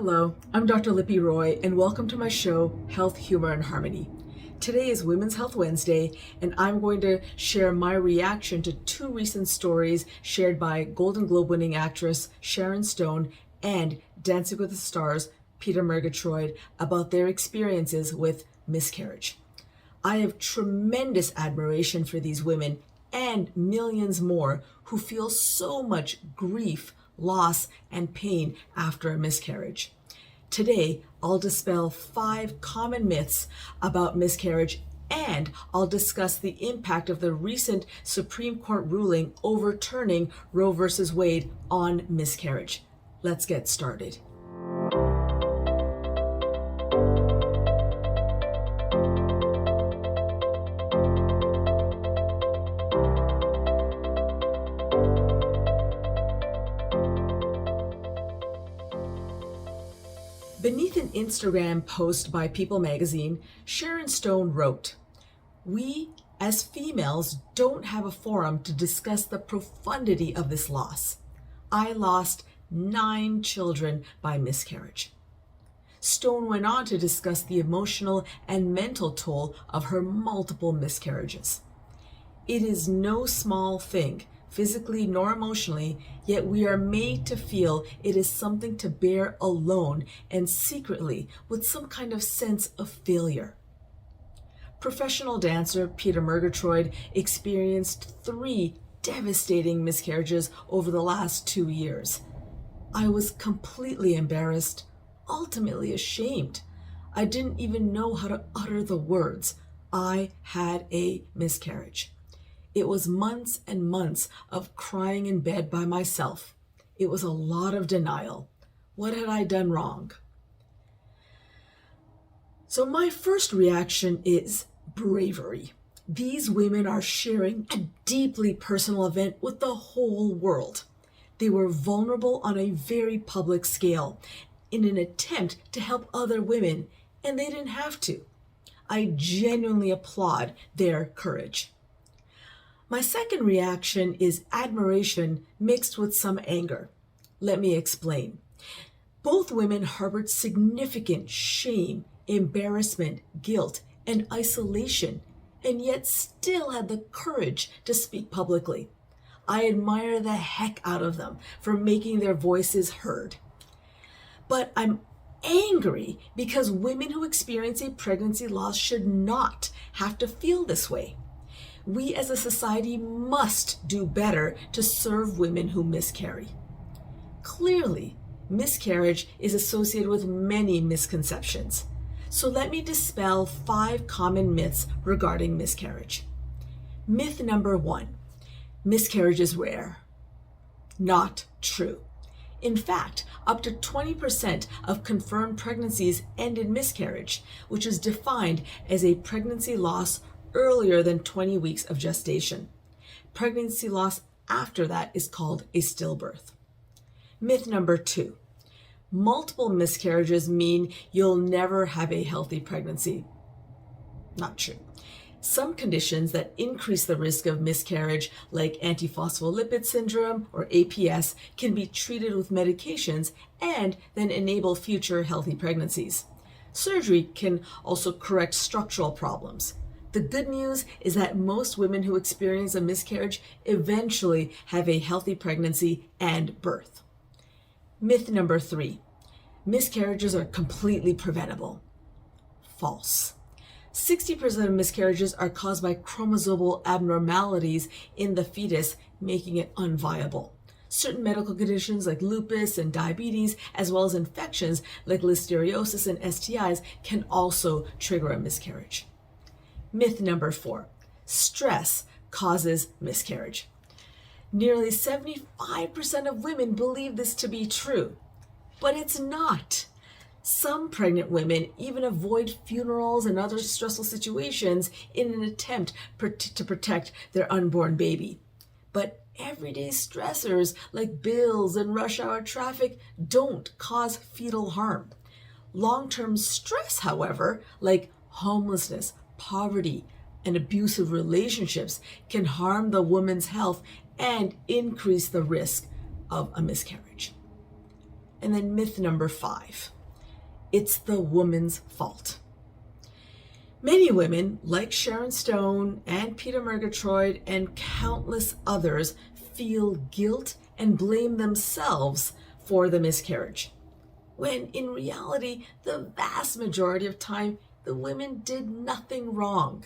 Hello, I'm Dr. Lippy Roy, and welcome to my show, Health, Humor, and Harmony. Today is Women's Health Wednesday, and I'm going to share my reaction to two recent stories shared by Golden Globe winning actress Sharon Stone and Dancing with the Stars Peta Murgatroyd about their experiences with miscarriage. I have tremendous admiration for these women and millions more who feel so much grief, loss, and pain after a miscarriage. Today, I'll dispel 5 common myths about miscarriage, and I'll discuss the impact of the recent Supreme Court ruling overturning Roe v. Wade on miscarriage. Let's get started. Beneath an Instagram post by People magazine, Sharon Stone wrote, "We, as females, don't have a forum to discuss the profundity of this loss. I lost 9 children by miscarriage." Stone went on to discuss the emotional and mental toll of her multiple miscarriages. It is no small thing, physically nor emotionally, yet we are made to feel it is something to bear alone and secretly with some kind of sense of failure. Professional dancer Peta Murgatroyd experienced 3 devastating miscarriages over the last 2 years. I was completely embarrassed, ultimately ashamed. I didn't even know how to utter the words, "I had a miscarriage." It was months and months of crying in bed by myself. It was a lot of denial. What had I done wrong? So my first reaction is bravery. These women are sharing a deeply personal event with the whole world. They were vulnerable on a very public scale in an attempt to help other women, and they didn't have to. I genuinely applaud their courage. My second reaction is admiration mixed with some anger. Let me explain. Both women harbored significant shame, embarrassment, guilt, and isolation, and yet still had the courage to speak publicly. I admire the heck out of them for making their voices heard. But I'm angry because women who experience a pregnancy loss should not have to feel this way. We as a society must do better to serve women who miscarry. Clearly, miscarriage is associated with many misconceptions. So let me dispel 5 common myths regarding miscarriage. Myth number 1, miscarriage is rare. Not true. In fact, up to 20% of confirmed pregnancies end in miscarriage, which is defined as a pregnancy loss earlier than 20 weeks of gestation. Pregnancy loss after that is called a stillbirth. Myth number 2, multiple miscarriages mean you'll never have a healthy pregnancy. Not true. Some conditions that increase the risk of miscarriage, like antiphospholipid syndrome or APS, can be treated with medications and then enable future healthy pregnancies. Surgery can also correct structural problems. The good news is that most women who experience a miscarriage eventually have a healthy pregnancy and birth. Myth number 3, miscarriages are completely preventable. False. 60% of miscarriages are caused by chromosomal abnormalities in the fetus, making it unviable. Certain medical conditions like lupus and diabetes, as well as infections like listeriosis and STIs, can also trigger a miscarriage. Myth number 4, stress causes miscarriage. Nearly 75% of women believe this to be true, but it's not. Some pregnant women even avoid funerals and other stressful situations in an attempt to protect their unborn baby. But everyday stressors like bills and rush hour traffic don't cause fetal harm. Long-term stress, however, like homelessness, poverty, and abusive relationships can harm the woman's health and increase the risk of a miscarriage. And then myth number 5, it's the woman's fault. Many women, like Sharon Stone and Peta Murgatroyd and countless others, feel guilt and blame themselves for the miscarriage, when in reality, the vast majority of time, the women did nothing wrong.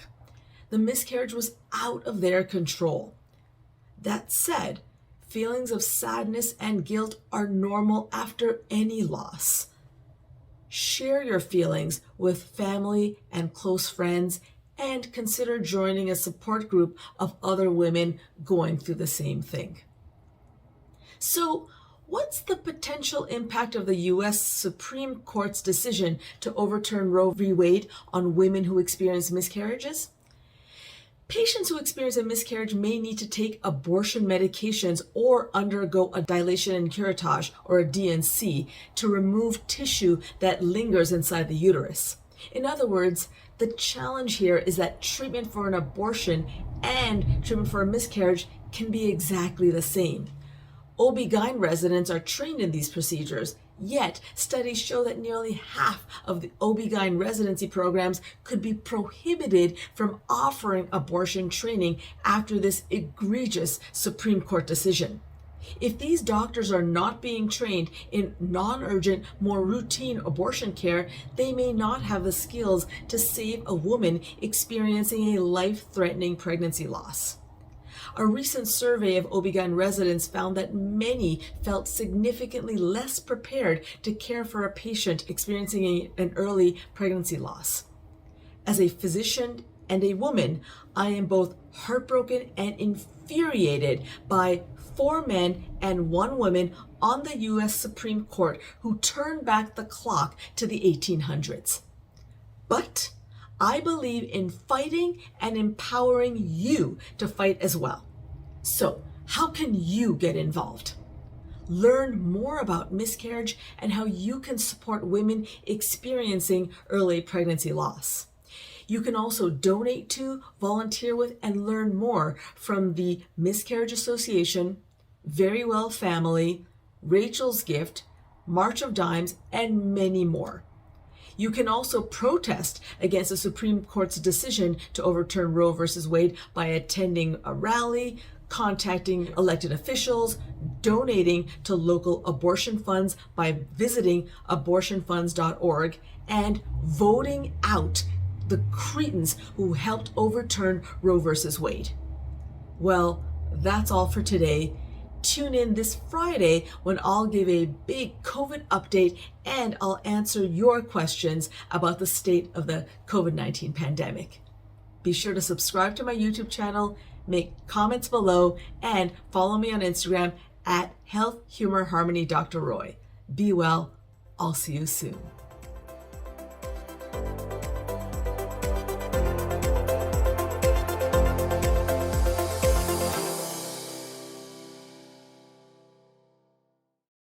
The miscarriage was out of their control. That said, feelings of sadness and guilt are normal after any loss. Share your feelings with family and close friends, and consider joining a support group of other women going through the same thing. So, what's the potential impact of the U.S. Supreme Court's decision to overturn Roe v. Wade on women who experience miscarriages? Patients who experience a miscarriage may need to take abortion medications or undergo a dilation and curettage, or a DNC, to remove tissue that lingers inside the uterus. In other words, the challenge here is that treatment for an abortion and treatment for a miscarriage can be exactly the same. OB/GYN residents are trained in these procedures, yet studies show that nearly half of the OB/GYN residency programs could be prohibited from offering abortion training after this egregious Supreme Court decision. If these doctors are not being trained in non-urgent, more routine abortion care, they may not have the skills to save a woman experiencing a life-threatening pregnancy loss. A recent survey of OB/GYN residents found that many felt significantly less prepared to care for a patient experiencing an early pregnancy loss. As a physician and a woman, I am both heartbroken and infuriated by 4 men and 1 woman on the U.S. Supreme Court who turned back the clock to the 1800s. But I believe in fighting and empowering you to fight as well. So, how can you get involved? Learn more about miscarriage and how you can support women experiencing early pregnancy loss. You can also donate to, volunteer with, and learn more from the Miscarriage Association, Very Well Family, Rachel's Gift, March of Dimes, and many more. You can also protest against the Supreme Court's decision to overturn Roe v. Wade by attending a rally, contacting elected officials, donating to local abortion funds by visiting abortionfunds.org, and voting out the cretins who helped overturn Roe v. Wade. Well, that's all for today. Tune in this Friday when I'll give a big COVID update and I'll answer your questions about the state of the COVID-19 pandemic. Be sure to subscribe to my YouTube channel, make comments below, and follow me on Instagram at Health Humor Harmony Dr. Roy. Be well. I'll see you soon.